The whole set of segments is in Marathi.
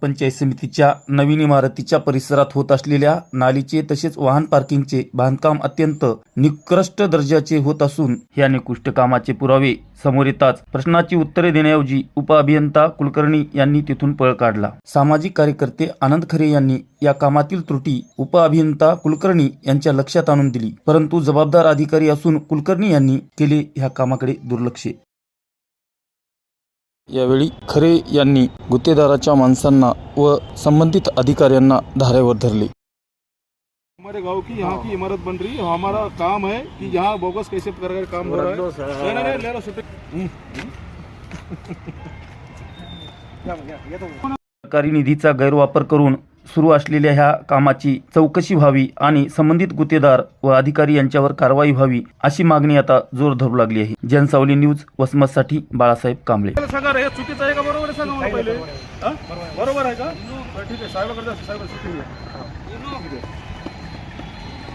पंचायत समितीच्या नवीन इमारतीच्या परिसरात होत असलेल्या नालीचे तसेच वाहन पार्किंगचे बांधकाम अत्यंत निकृष्ट दर्जाचे होत असून या निकृष्ट कामाचे पुरावे समोर येताच प्रश्नाची उत्तरे देण्याऐवजी उपअभियंता कुलकर्णी यांनी तिथून पळ काढला। सामाजिक कार्यकर्ते आनंद खरे यांनी या कामातील त्रुटी उपअभियंता कुलकर्णी यांच्या लक्षात आणून दिली, परंतु जबाबदार अधिकारी असून कुलकर्णी यांनी केले ह्या कामाकडे दुर्लक्ष। यावेळी खरे यांनी गुत्तेदाराच्या माणसांना व संबंधित अधिकाऱ्यांना धारेवर धरले। हमारे गांव की यहाँ की इमारत बन रही है, हमारा काम है कि यहाँ बोगस कैसे कर काम हो रहा है। नहीं ले लो सरकारी निधीचा गैरवापर करून सुरू असलेल्या ह्या कामाची चौकशी व्हावी आणि संबंधित गुत्तेदार व अधिकारी यांच्यावर कारवाई व्हावी अशी मागणी आता जोर धरू लागली आहे। जनसावली न्यूज वसमतसाठी बाळासाहेब कांबळे। सांगा रे, चुकीचं आहे का बरोबर आहे सांगा मला पहिले। बरोबर आहे का? ठीक आहे, साहेब करता साहेब सुट्टी आहे।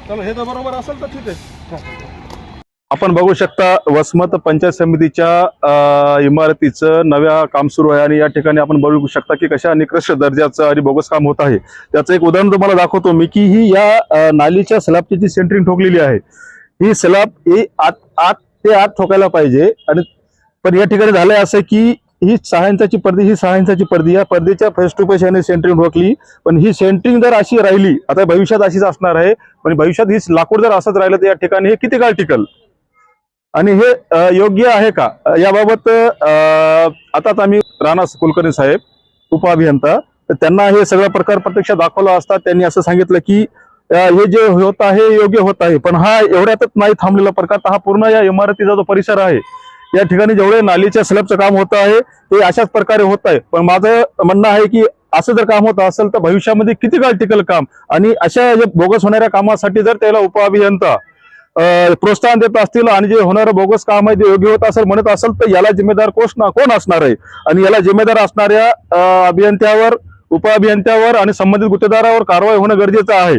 चलो हे तर बरोबर असेल तर ठीक आहे। आपण बघू शकता वसमत पंचायत समितीच्या इमारतीचं नव्या काम सुरू आहे आणि या ठिकाणी आपण बघू शकता की कशा निकृष्ट दर्जाचं आणि बोगस काम होत आहे। त्याचं एक उदाहरण तुम्हाला दाखवतो मी की ही या नालीच्या स्लॅबची जी सेंटरिंग ठोकलेली आहे, ही स्लॅब ही आत ठोकायला पाहिजे आणि पण या ठिकाणी झालंय असं की ही 6 इंचाची पडदी, ही 6 इंचाची पडदी, या पडदीच्या फेस टू फेस याने सेंटरिंग ठोकली। पण ही सेंटरिंग जर अशी राहिली, आता भविष्यात अशीच असणार आहे, पण भविष्यात ही लाकूड जर असंच राहिलं तर या ठिकाणी हे किती काळ टिकल आणि हे योग्य आहे का याबाबत आता आम्ही राणा कुलकर्णी साहेब उपअभियंता त्यांना हे सगळं प्रकार प्रत्यक्ष दाखवला असता त्यांनी असं सांगितलं की हे जे होत आहे योग्य होत आहे, पण हा एवढ्यातच नाही थांबलेला प्रकार, हा पूर्ण या इमारतीचा जो परिसर आहे या ठिकाणी जेवढे नालीच्या स्लॅबचं काम होत आहे ते अशाच प्रकारे होत आहे। पण माझं म्हणणं आहे की असं जर काम होत असेल तर भविष्यामध्ये किती काळ टिकल काम आणि अशा बोगस होणाऱ्या कामासाठी जर त्याला उपअभियंता प्रोत्साहन देत असतील आणि जे होणारं बोगस काम आहे ते योग्य होत असेल म्हणत असेल तर याला जिम्मेदार कोण असणार आहे आणि याला जिम्मेदार असणाऱ्या अभियंत्यावर, उपअभियंत्यावर आणि संबंधित गुत्तेदारावर कारवाई होणं गरजेचं आहे।